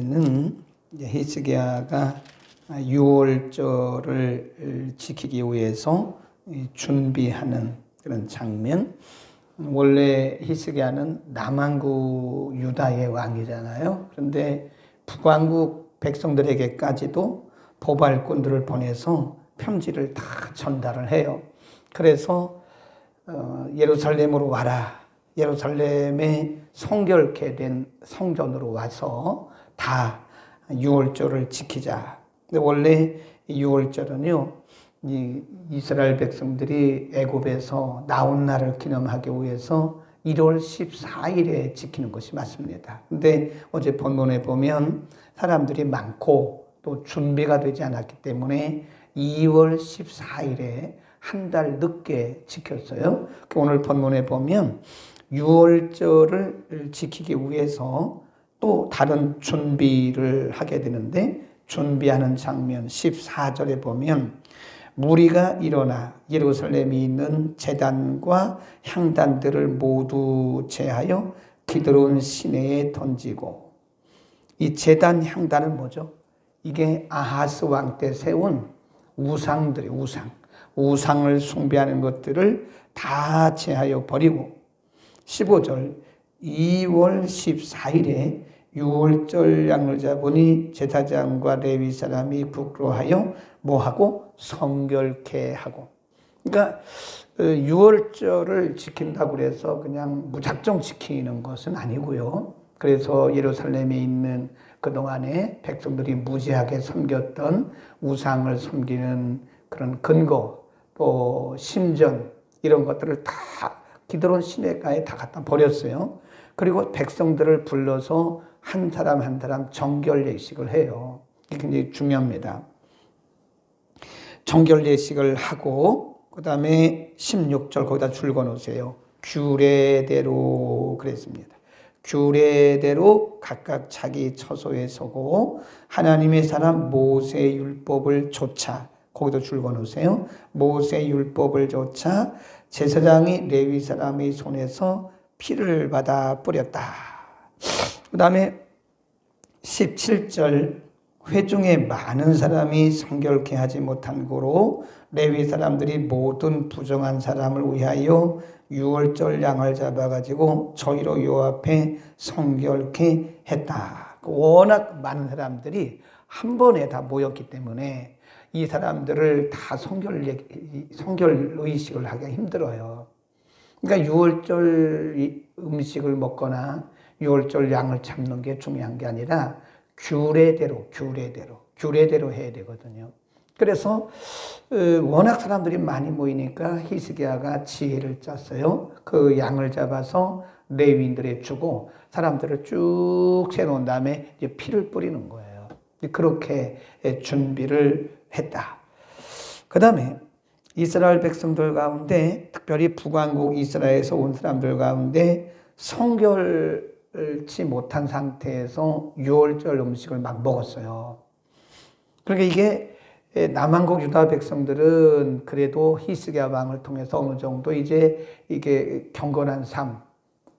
는 히스기야가 유월절을 지키기 위해서 준비하는 그런 장면. 원래 히스기야는 남왕국 유다의 왕이잖아요. 그런데 북왕국 백성들에게까지도 보발꾼들을 보내서 편지를 다 전달을 해요. 그래서 예루살렘으로 와라. 예루살렘에 성결케 된 성전으로 와서 다 유월절을 지키자. 근데 원래 유월절은요, 이스라엘 백성들이 애굽에서 나온 날을 기념하기 위해서 1월 14일에 지키는 것이 맞습니다. 근데 어제 본문에 보면 사람들이 많고 또 준비가 되지 않았기 때문에 2월 14일에 한 달 늦게 지켰어요. 오늘 본문에 보면 유월절을 지키기 위해서 또 다른 준비를 하게 되는데, 준비하는 장면 14절에 보면 무리가 일어나 예루살렘에 있는 제단과 향단들을 모두 제하여 기드론 시내에 던지고, 이 제단 향단은 뭐죠? 이게 아하스 왕 때 세운 우상들이 우상을 숭배하는 것들을 다 제하여 버리고, 15절 2월 14일에 유월절 양을 잡으니 제사장과 레위 사람이 부끄러워하여 뭐하고? 성결케 하고. 그러니까 유월절을 지킨다고 해서 그냥 무작정 지키는 것은 아니고요. 그래서 예루살렘에 있는 그동안에 백성들이 무지하게 섬겼던 우상을 섬기는 그런 근거, 또 심전, 이런 것들을 다 기드론 시내가에 다 갖다 버렸어요. 그리고 백성들을 불러서 한 사람 한 사람 정결 예식을 해요. 이게 굉장히 중요합니다. 정결 예식을 하고, 그 다음에 16절 거기다 줄거 놓으세요. 규례대로 그랬습니다. 규례대로 각각 자기 처소에 서고 하나님의 사람 모세의 율법을 좇아, 거기도 줄거 놓으세요. 모세의 율법을 좇아 제사장이 레위 사람의 손에서 피를 받아 뿌렸다. 그 다음에 17절 회중에 많은 사람이 성결케 하지 못한 고로 레위 사람들이 모든 부정한 사람을 위하여 유월절 양을 잡아가지고 저희로 요 앞에 성결케 했다. 워낙 많은 사람들이 한 번에 다 모였기 때문에 이 사람들을 다 성결 의식을 하기가 힘들어요. 그러니까 유월절 음식을 먹거나 유월절 양을 잡는 게 중요한 게 아니라 규례대로 해야 되거든요. 그래서 워낙 사람들이 많이 모이니까 히스기야가 지혜를 짰어요. 그 양을 잡아서 레위인들에 주고 사람들을 쭉 세놓은 다음에 이제 피를 뿌리는 거예요. 그렇게 준비를 했다. 그 다음에 이스라엘 백성들 가운데, 특별히 북왕국 이스라엘에서 온 사람들 가운데 성결치 못한 상태에서 유월절 음식을 막 먹었어요. 그러니까 이게 남왕국 유다 백성들은 그래도 히스기야 왕을 통해서 어느 정도 이제 이게 경건한 삶,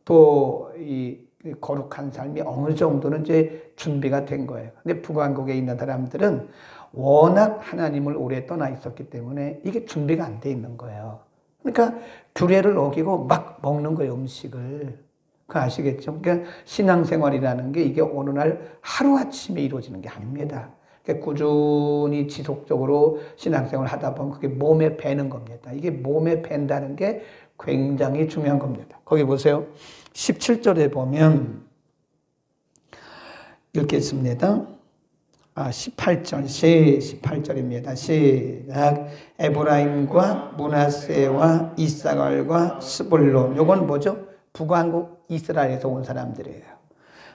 또 이 거룩한 삶이 어느 정도는 이제 준비가 된 거예요. 근데 북왕국에 있는 사람들은 워낙 하나님을 오래 떠나 있었기 때문에 이게 준비가 안 돼 있는 거예요. 그러니까 규례를 어기고 막 먹는 거예요, 음식을. 그거 아시겠죠? 그러니까 신앙생활이라는 게 이게 어느 날 하루아침에 이루어지는 게 아닙니다. 그러니까 꾸준히 지속적으로 신앙생활을 하다 보면 그게 몸에 배는 겁니다. 이게 몸에 밴다는 게 굉장히 중요한 겁니다. 거기 보세요. 17절에 보면 읽겠습니다. 18절, 18절입니다. 시작. 에브라임과 므낫세와 이사갈과 스불론. 요건 뭐죠? 북왕국 이스라엘에서 온 사람들이에요.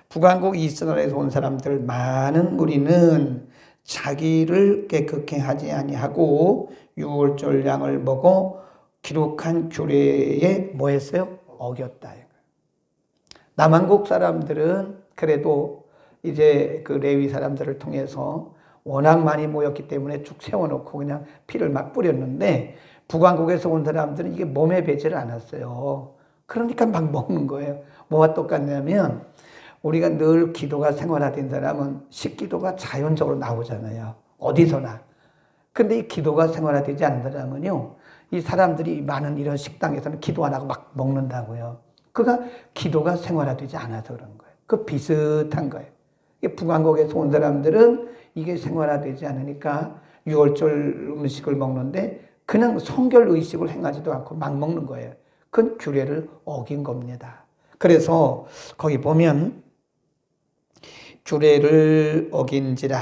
북왕국 이스라엘에서 온 사람들 많은 무리는 자기를 깨끗게 하지 아니하고 유월절 양을 먹어 기록한 규례에 뭐 했어요? 어겼다. 남왕국 사람들은 그래도 이제 그 레위 사람들을 통해서 워낙 많이 모였기 때문에 쭉 세워놓고 그냥 피를 막 뿌렸는데, 북왕국에서 온 사람들은 이게 몸에 배지를 않았어요. 그러니까 막 먹는 거예요. 뭐와 똑같냐면 우리가 늘 기도가 생활화된 사람은 식기도가 자연적으로 나오잖아요. 어디서나. 근데 이 기도가 생활화되지 않은 사람은요, 이 사람들이 많은 이런 식당에서는 기도 안 하고 막 먹는다고요. 그가 기도가 생활화되지 않아서 그런 거예요. 그 비슷한 거예요. 북왕국에서 온 사람들은 이게 생활화되지 않으니까 유월절 음식을 먹는데 그냥 성결 의식을 행하지도 않고 막 먹는 거예요. 그건 규례를 어긴 겁니다. 그래서 거기 보면 규례를 어긴지라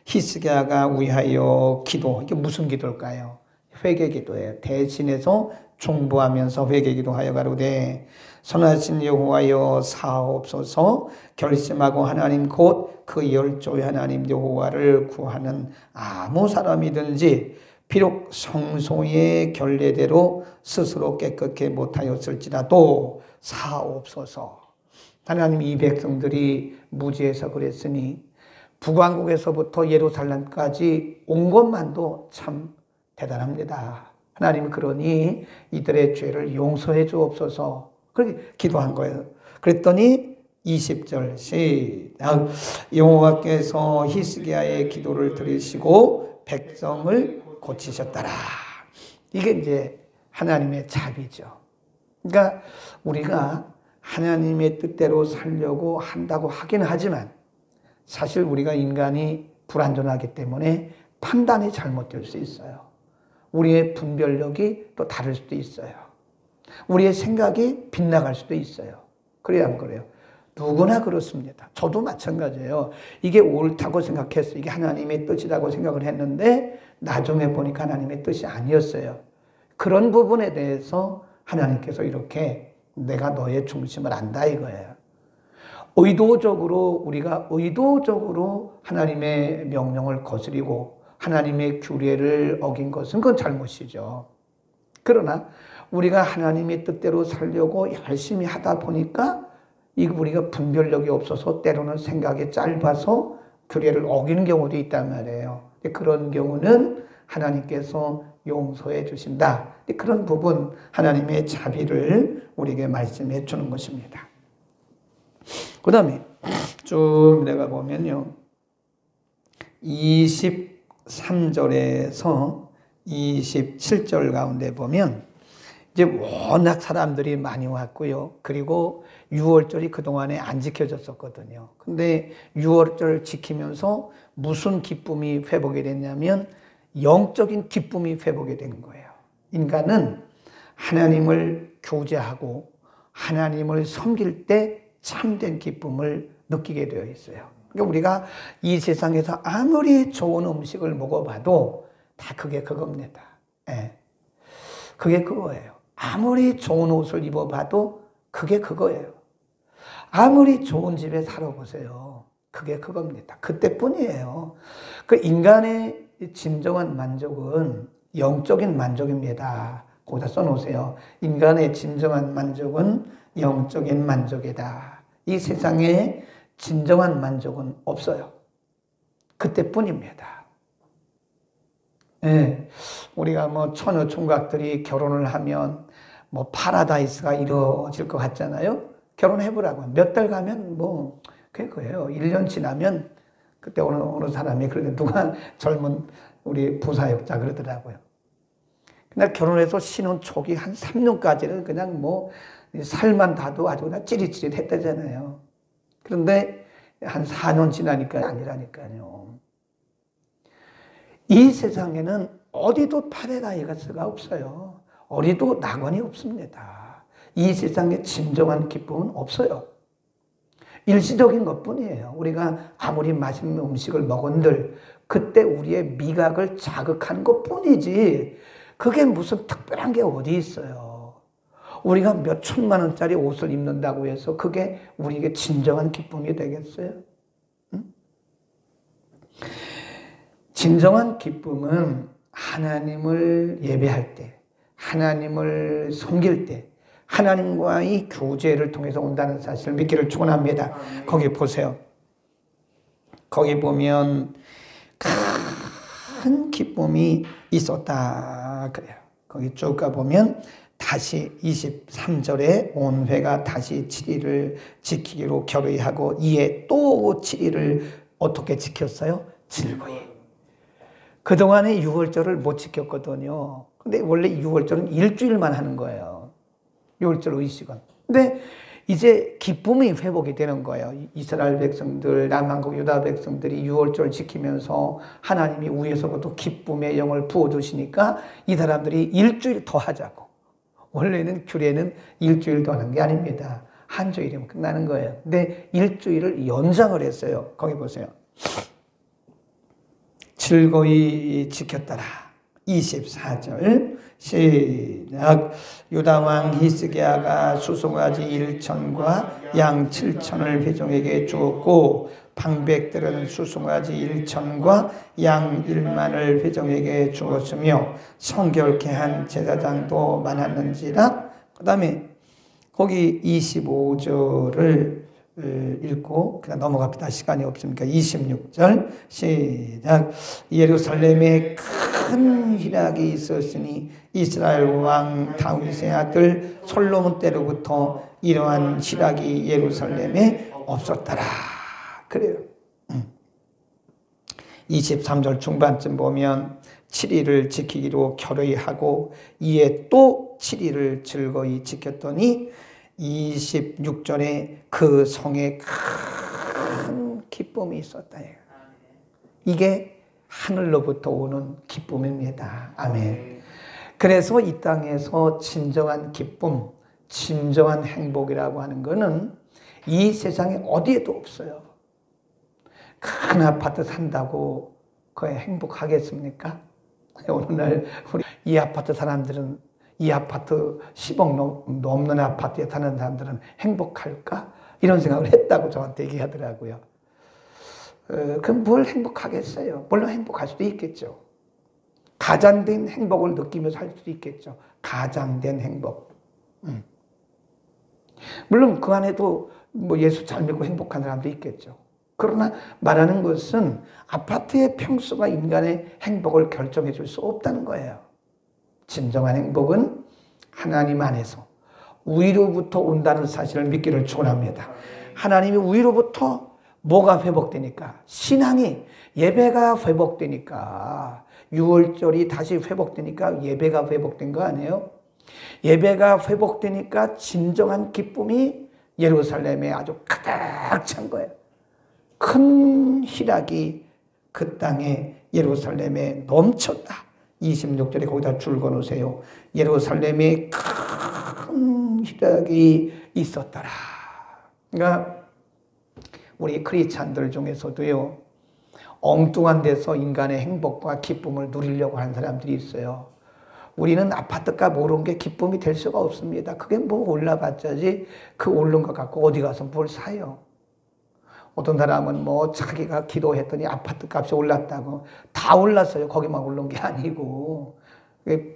히스기야가 위하여 기도, 이게 무슨 기도일까요? 회개 기도예요. 대신해서 중보하면서 회개 기도하여 가로되 선하신 여호와여 사옵소서. 결심하고 하나님 곧 그 열조의 하나님 여호와를 구하는 아무 사람이든지 비록 성소의 결례대로 스스로 깨끗게 못하였을지라도 사옵소서. 하나님, 이 백성들이 무지해서 그랬으니 북왕국에서부터 예루살렘까지 온 것만도 참 대단합니다. 하나님, 그러니 이들의 죄를 용서해 주옵소서. 그렇게 기도한 거예요. 그랬더니 20절 시작. 여호와께서 히스기야의 기도를 들으시고 백성을 고치셨더라. 이게 이제 하나님의 자비죠. 그러니까 우리가 하나님의 뜻대로 살려고 한다고 하긴 하지만 사실 우리가 인간이 불완전하기 때문에 판단이 잘못될 수 있어요. 우리의 분별력이 또 다를 수도 있어요. 우리의 생각이 빗나갈 수도 있어요. 그래요, 안 그래요? 누구나 그렇습니다. 저도 마찬가지예요. 이게 옳다고 생각했어요. 이게 하나님의 뜻이라고 생각을 했는데 나중에 보니까 하나님의 뜻이 아니었어요. 그런 부분에 대해서 하나님께서 이렇게 내가 너의 중심을 안다 이거예요. 우리가 의도적으로 하나님의 명령을 거스리고 하나님의 규례를 어긴 것은 그건 잘못이죠. 그러나 우리가 하나님의 뜻대로 살려고 열심히 하다 보니까 우리가 분별력이 없어서 때로는 생각이 짧아서 규례를 어기는 경우도 있단 말이에요. 그런 경우는 하나님께서 용서해 주신다. 그런 부분 하나님의 자비를 우리에게 말씀해 주는 것입니다. 그 다음에 쭉 내가 보면요, 23절에서 27절 가운데 보면 이제 워낙 사람들이 많이 왔고요. 그리고 유월절이 그동안에 안 지켜졌었거든요. 근데 유월절 지키면서 무슨 기쁨이 회복이 됐냐면 영적인 기쁨이 회복이 된 거예요. 인간은 하나님을 교제하고 하나님을 섬길 때 참된 기쁨을 느끼게 되어 있어요. 그러니까 우리가 이 세상에서 아무리 좋은 음식을 먹어봐도 다 그게 그겁니다. 예. 그게 그거예요. 아무리 좋은 옷을 입어봐도 그게 그거예요. 아무리 좋은 집에 살아보세요. 그게 그겁니다. 그때뿐이에요. 그 인간의 진정한 만족은 영적인 만족입니다. 거기다 써놓으세요. 인간의 진정한 만족은 영적인 만족이다. 이 세상에 진정한 만족은 없어요. 그때뿐입니다. 네. 우리가 뭐 처녀 총각들이 결혼을 하면 뭐 파라다이스가 이루어질 것 같잖아요. 결혼해보라고. 몇 달 가면 뭐 그게 그거예요. 1년 지나면 그때 어느 사람이 그러는데 누가 젊은 우리 부사역자 그러더라고요. 근데 결혼해서 신혼 초기 한 3년까지는 그냥 뭐 살만 닿아도 아주 그냥 찌릿찌릿했다잖아요. 그런데 한 4년 지나니까 아니라니까요. 이 세상에는 어디도 파라다이스가 없어요. 어디도 낙원이 없습니다. 이 세상에 진정한 기쁨은 없어요. 일시적인 것뿐이에요. 우리가 아무리 맛있는 음식을 먹은들 그때 우리의 미각을 자극한 것뿐이지 그게 무슨 특별한 게 어디 있어요. 우리가 몇 천만 원짜리 옷을 입는다고 해서 그게 우리에게 진정한 기쁨이 되겠어요? 응? 진정한 기쁨은 하나님을 예배할 때, 하나님을 섬길 때, 하나님과의 교제를 통해서 온다는 사실을 믿기를 축원합니다. 거기 보세요. 거기 보면 큰 기쁨이 있었다 그래요. 거기 쭉 가보면 다시 23절에 온 회가 다시 7일을 지키기로 결의하고 이에 또 7일을 어떻게 지켰어요? 즐거이. 그동안에 6월절을 못 지켰거든요. 근데 원래 6월절은 일주일만 하는 거예요. 6월절 의식은. 근데 이제 기쁨이 회복이 되는 거예요. 이스라엘 백성들, 남한국 유다 백성들이 6월절 지키면서 하나님이 위에서부터 기쁨의 영을 부어주시니까 이 사람들이 일주일 더 하자고. 원래는 규례는 일주일 더 하는 게 아닙니다. 한 주일이면 끝나는 거예요. 근데 일주일을 연장을 했어요. 거기 보세요. 즐거이 지켰더라. 24절 시작. 유다왕 히스기야가 수송아지 1천과 양 7천을 회종에게 주었고 방백들은 수송아지 1천과 양 1만을 회종에게 주었으며 성결케 한 제사장도 많았는지라. 그 다음에 거기 25절을 읽고 그냥 넘어갑니다. 시간이 없으니까 26절 시작. 예루살렘에 큰 희락이 있었으니 이스라엘 왕 다윗의 아들 솔로몬 때로부터 이러한 희락이 예루살렘에 없었더라. 그래요. 23절 중반쯤 보면 7일을 지키기로 결의하고 이에 또 7일을 즐거이 지켰더니 26절에 그 성에 큰 기쁨이 있었다. 이게 하늘로부터 오는 기쁨입니다. 아멘. 그래서 이 땅에서 진정한 기쁨, 진정한 행복이라고 하는 것은 이 세상에 어디에도 없어요. 큰 아파트 산다고 그게 행복하겠습니까? 오늘날 우리 이 아파트 사람들은 이 아파트 10억 넘는 아파트에 사는 사람들은 행복할까? 이런 생각을 했다고 저한테 얘기하더라고요. 그럼 뭘 행복하겠어요? 물론 행복할 수도 있겠죠. 가장된 행복을 느끼면서 할 수도 있겠죠. 가장된 행복. 물론 그 안에도 뭐 예수 잘 믿고 행복한 사람도 있겠죠. 그러나 말하는 것은 아파트의 평수가 인간의 행복을 결정해 줄 수 없다는 거예요. 진정한 행복은 하나님 안에서 위로부터 온다는 사실을 믿기를 축원합니다. 하나님이 위로부터 뭐가 회복되니까? 신앙이, 예배가 회복되니까, 6월절이 다시 회복되니까 예배가 회복된 거 아니에요? 예배가 회복되니까 진정한 기쁨이 예루살렘에 아주 가득 찬 거예요. 큰 희락이 그 땅에 예루살렘에 넘쳤다. 26절에 거기다 줄 거놓으세요. 예루살렘에 큰 희락이 있었더라. 그러니까 우리 크리스찬들 중에서도요, 엉뚱한 데서 인간의 행복과 기쁨을 누리려고 하는 사람들이 있어요. 우리는 아파트값 오른 게 기쁨이 될 수가 없습니다. 그게 뭐 올라봤자지 그 오른 것 갖고 어디 가서 뭘 사요. 어떤 사람은 뭐 자기가 기도했더니 아파트 값이 올랐다고. 다 올랐어요. 거기만 오른 게 아니고.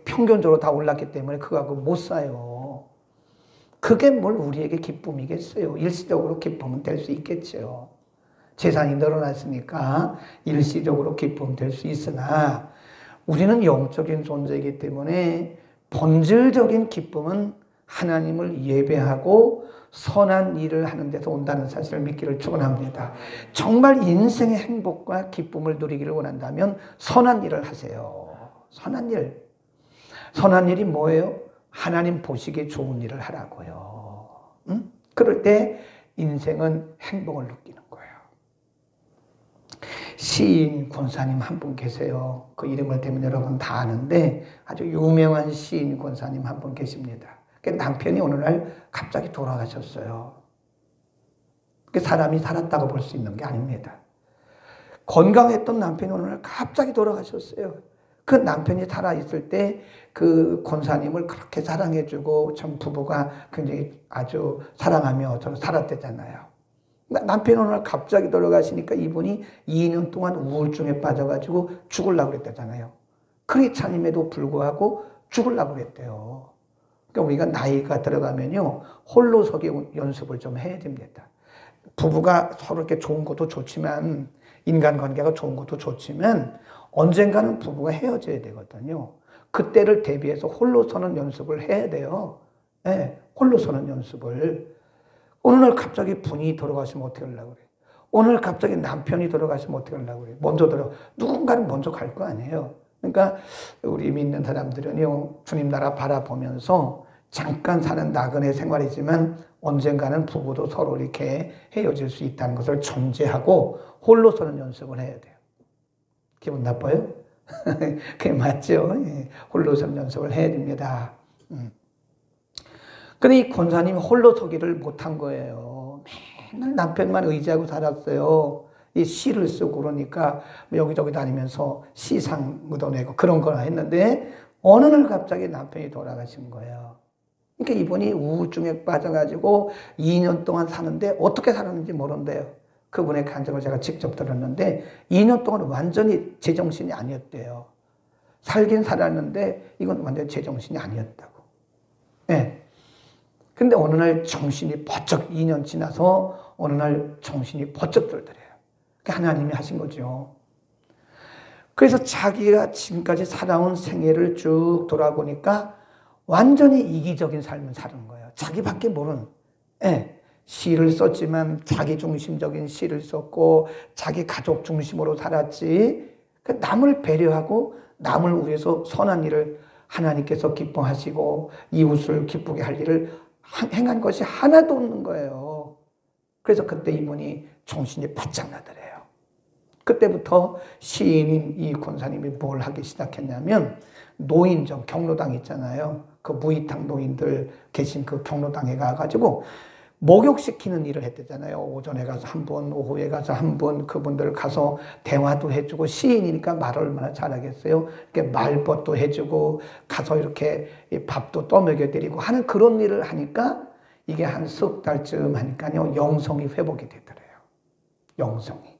평균적으로 다 올랐기 때문에 그거 갖고 못 사요. 그게 뭘 우리에게 기쁨이겠어요. 일시적으로 기쁨은 될 수 있겠죠. 재산이 늘어났으니까 일시적으로 기쁨 될 수 있으나 우리는 영적인 존재이기 때문에 본질적인 기쁨은 하나님을 예배하고 선한 일을 하는 데서 온다는 사실을 믿기를 축원합니다. 정말 인생의 행복과 기쁨을 누리기를 원한다면 선한 일을 하세요. 선한 일. 선한 일이 뭐예요? 하나님 보시기에 좋은 일을 하라고요. 응? 그럴 때 인생은 행복을 느끼는 거예요. 시인 권사님 한 분 계세요. 그 이름을 대면 여러분 다 아는데 아주 유명한 시인 권사님 한 분 계십니다. 남편이 어느 날 갑자기 돌아가셨어요. 사람이 살았다고 볼 수 있는 게 아닙니다. 건강했던 남편이 어느 날 갑자기 돌아가셨어요. 그 남편이 살아있을 때 그 권사님을 그렇게 사랑해주고 참 부부가 굉장히 아주 사랑하며 살았대잖아요. 남편이 어느 날 갑자기 돌아가시니까 이분이 2년 동안 우울증에 빠져가지고 죽으려고 그랬다잖아요. 크리스찬임에도 불구하고 죽으려고 그랬대요. 그러니까 우리가 나이가 들어가면요, 홀로 서기 연습을 좀 해야 됩니다. 부부가 서로 이렇게 좋은 것도 좋지만, 인간관계가 좋은 것도 좋지만, 언젠가는 부부가 헤어져야 되거든요. 그때를 대비해서 홀로 서는 연습을 해야 돼요. 네, 홀로 서는 연습을. 어느 날 갑자기 분이 돌아가시면 어떻게 하려고 그래? 오늘 갑자기 남편이 돌아가시면 어떻게 하려고 그래? 누군가는 먼저 갈 거 아니에요. 그러니까 우리 믿는 사람들은요, 주님 나라 바라보면서 잠깐 사는 나그네 생활이지만 언젠가는 부부도 서로 이렇게 헤어질 수 있다는 것을 전제하고 홀로 서는 연습을 해야 돼요. 기분 나빠요? 그게 맞죠? 예, 홀로 서는 연습을 해야 됩니다. 근데 이 권사님이 홀로 서기를 못한 거예요. 맨날 남편만 의지하고 살았어요. 이 시를 쓰고 그러니까 여기저기 다니면서 시상 묻어내고 그런 거나 했는데 어느 날 갑자기 남편이 돌아가신 거예요. 그러니까 이분이 우울증에 빠져가지고 2년 동안 사는데 어떻게 살았는지 모른대요. 그분의 간증을 제가 직접 들었는데 2년 동안 완전히 제정신이 아니었대요. 살긴 살았는데 이건 완전히 제정신이 아니었다고. 네. 근데 어느 날 정신이 번쩍 2년 지나서 어느 날 정신이 번쩍 들더래요. 그게 하나님이 하신 거죠. 그래서 자기가 지금까지 살아온 생애를 쭉 돌아보니까 완전히 이기적인 삶을 사는 거예요. 자기밖에 모르는. 예, 시를 썼지만 자기 중심적인 시를 썼고 자기 가족 중심으로 살았지. 남을 배려하고 남을 위해서 선한 일을 하나님께서 기뻐하시고 이웃을 기쁘게 할 일을 행한 것이 하나도 없는 거예요. 그래서 그때 이분이 정신이 바짝 나더래요. 그때부터 시인인 이 권사님이 뭘 하기 시작했냐면 노인정 경로당 있잖아요. 그 무이탕 노인들 계신 그 경로당에 가가지고 목욕시키는 일을 했대잖아요. 오전에 가서 한 분, 오후에 가서 한 분, 그분들 가서 대화도 해주고 시인이니까 말을 얼마나 잘하겠어요. 이렇게 말벗도 해주고 가서 이렇게 밥도 떠먹여드리고 하는 그런 일을 하니까 이게 한 석 달쯤 하니까요. 영성이 회복이 되더래요. 영성이.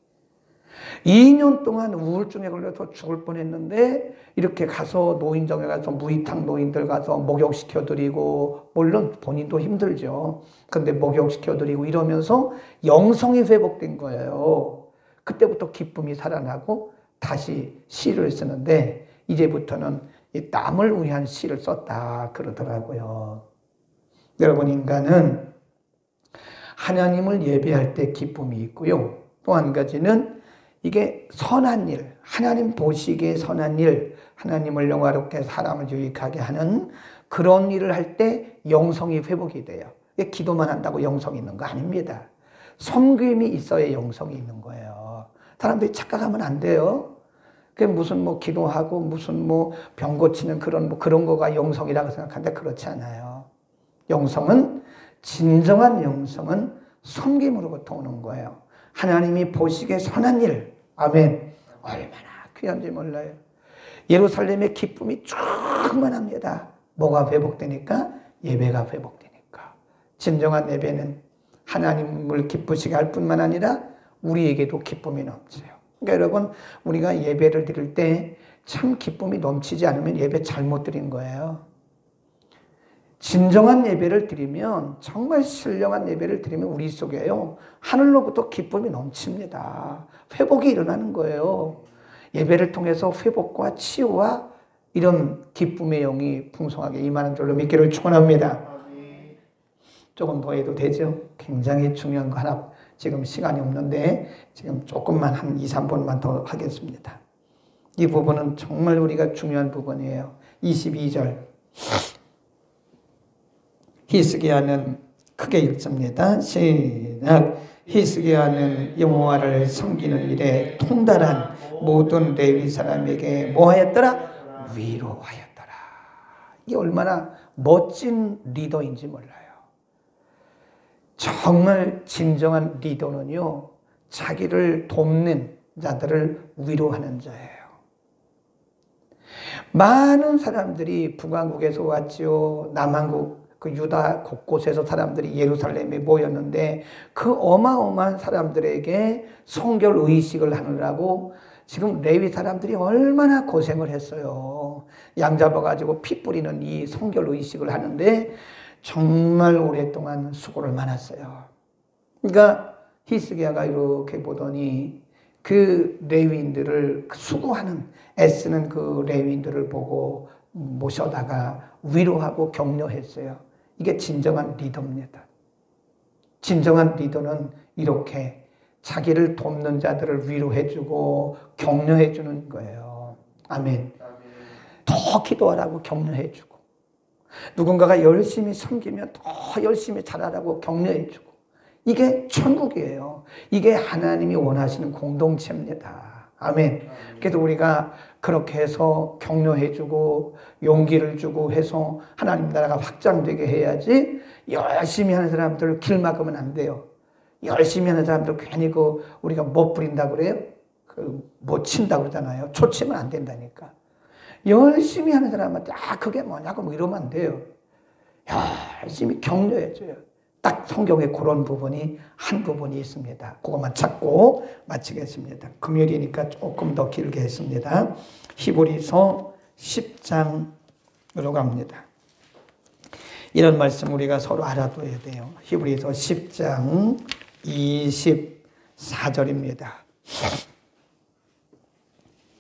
2년 동안 우울증에 걸려서 죽을 뻔했는데 이렇게 가서 노인정에 가서 무이탕 노인들 가서 목욕시켜드리고 물론 본인도 힘들죠. 근데 목욕시켜드리고 이러면서 영성이 회복된 거예요. 그때부터 기쁨이 살아나고 다시 시를 쓰는데 이제부터는 이 남을 위한 시를 썼다 그러더라고요. 여러분 인간은 하나님을 예배할 때 기쁨이 있고요. 또 한 가지는 이게 선한 일, 하나님 보시기에 선한 일, 하나님을 영화롭게 사람을 유익하게 하는 그런 일을 할 때 영성이 회복이 돼요. 기도만 한다고 영성이 있는 거 아닙니다. 섬김이 있어야 영성이 있는 거예요. 사람들이 착각하면 안 돼요. 그 무슨 뭐 기도하고 무슨 뭐 병 고치는 그런 거가 영성이라고 생각하는데 그렇지 않아요. 영성은 진정한 영성은 섬김으로부터 오는 거예요. 하나님이 보시기에 선한 일, 아멘. 얼마나 귀한지 몰라요. 예루살렘의 기쁨이 충만합니다. 뭐가 회복되니까? 예배가 회복되니까. 진정한 예배는 하나님을 기쁘시게 할 뿐만 아니라 우리에게도 기쁨이 넘쳐요. 그러니까 여러분 우리가 예배를 드릴 때 참 기쁨이 넘치지 않으면 예배 잘못 드린 거예요. 진정한 예배를 드리면 정말 신령한 예배를 드리면 우리 속에요 하늘로부터 기쁨이 넘칩니다. 회복이 일어나는 거예요. 예배를 통해서 회복과 치유와 이런 기쁨의 영이 풍성하게 임하는 줄로 믿기를 축원합니다. 조금 더 해도 되죠? 굉장히 중요한 거 하나 지금 시간이 없는데 지금 조금만 한 2, 3분만 더 하겠습니다. 이 부분은 정말 우리가 중요한 부분이에요. 22절 히스기야는 크게 읽습니다. 시작. 히스기야는 여호와를 섬기는 일에 통달한 모든 레위 사람에게 뭐하였더라? 위로하였더라. 이게 얼마나 멋진 리더인지 몰라요. 정말 진정한 리더는요, 자기를 돕는 자들을 위로하는 자예요. 많은 사람들이 북왕국에서 왔지요. 남한국 그 유다 곳곳에서 사람들이 예루살렘에 모였는데 그 어마어마한 사람들에게 성결 의식을 하느라고 지금 레위 사람들이 얼마나 고생을 했어요. 양 잡아가지고 피 뿌리는 이 성결 의식을 하는데 정말 오랫동안 수고를 많았어요. 그러니까 히스기야가 이렇게 보더니 그 레위인들을 수고하는 애쓰는 그 레위인들을 보고 모셔다가 위로하고 격려했어요. 이게 진정한 리더입니다. 진정한 리더는 이렇게 자기를 돕는 자들을 위로해주고 격려해주는 거예요. 아멘. 더 기도하라고 격려해주고, 누군가가 열심히 섬기면 더 열심히 잘하라고 격려해주고, 이게 천국이에요. 이게 하나님이 원하시는 공동체입니다. 아멘. 그래서 우리가 그렇게 해서 격려해주고 용기를 주고 해서 하나님 나라가 확장되게 해야지, 열심히 하는 사람들 길 막으면 안 돼요. 열심히 하는 사람들 괜히 우리가 못 부린다고 그래요? 못 친다고 그러잖아요. 초치면 안 된다니까. 열심히 하는 사람한테 그게 뭐냐고 이러면 안 돼요. 열심히 격려해줘요. 딱 성경에 그런 부분이 한 부분이 있습니다. 그것만 찾고 마치겠습니다. 금요일이니까 조금 더 길게 했습니다. 히브리서 10장으로 갑니다. 이런 말씀 우리가 서로 알아둬야 돼요. 히브리서 10장 24절입니다.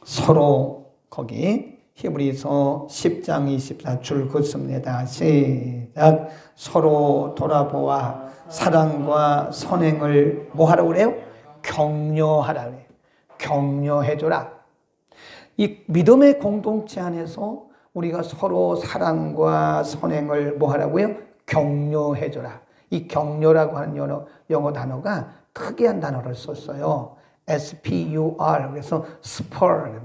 서로 거기 히브리서 10장 24줄 긋습니다. 시작. 서로 돌아보아 사랑과 선행을 뭐 하라고 그래요? 격려하라 그래요. 격려해줘라. 이 믿음의 공동체 안에서 우리가 서로 사랑과 선행을 뭐 하라고요? 격려해줘라. 이 격려라고 하는 영어 단어가 특이한 단어를 썼어요. S-P-U-R. 그래서 spur.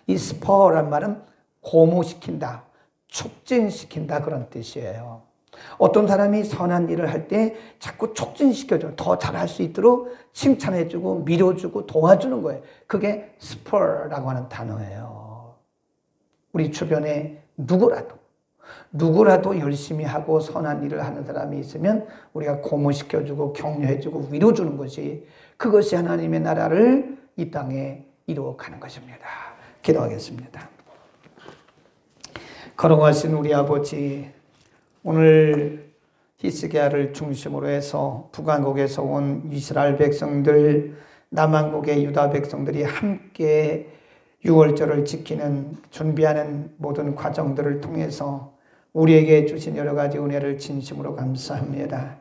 이 spur란 말은 고무시킨다, 촉진시킨다 그런 뜻이에요. 어떤 사람이 선한 일을 할 때 자꾸 촉진시켜줘, 더 잘할 수 있도록 칭찬해주고 밀어주고 도와주는 거예요. 그게 spur라고 하는 단어예요. 우리 주변에 누구라도 열심히 하고 선한 일을 하는 사람이 있으면 우리가 고무시켜주고 격려해주고 위로주는 것이, 그것이 하나님의 나라를 이 땅에 이루어가는 것입니다. 기도하겠습니다. 거룩하신 우리 아버지, 오늘 히스기야를 중심으로 해서 북왕국에서 온 이스라엘 백성들, 남왕국의 유다 백성들이 함께 유월절을 지키는 준비하는 모든 과정들을 통해서 우리에게 주신 여러 가지 은혜를 진심으로 감사합니다.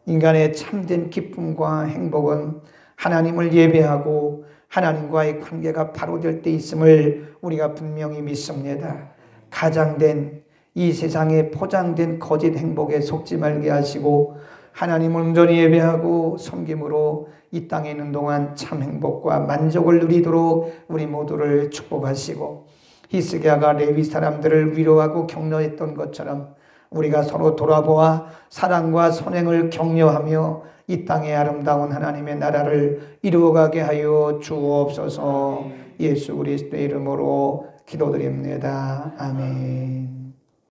인간의 참된 기쁨과 행복은 하나님을 예배하고 하나님과의 관계가 바로 될 때 있음을 우리가 분명히 믿습니다. 가장된 이 세상에 포장된 거짓 행복에 속지 말게 하시고 하나님을 온전히 예배하고 섬김으로 이 땅에 있는 동안 참 행복과 만족을 누리도록 우리 모두를 축복하시고, 히스기야가 레위 사람들을 위로하고 격려했던 것처럼 우리가 서로 돌아보아 사랑과 선행을 격려하며 이 땅의 아름다운 하나님의 나라를 이루어가게 하여 주옵소서. 예수 그리스도의 이름으로 기도드립니다. 아멘.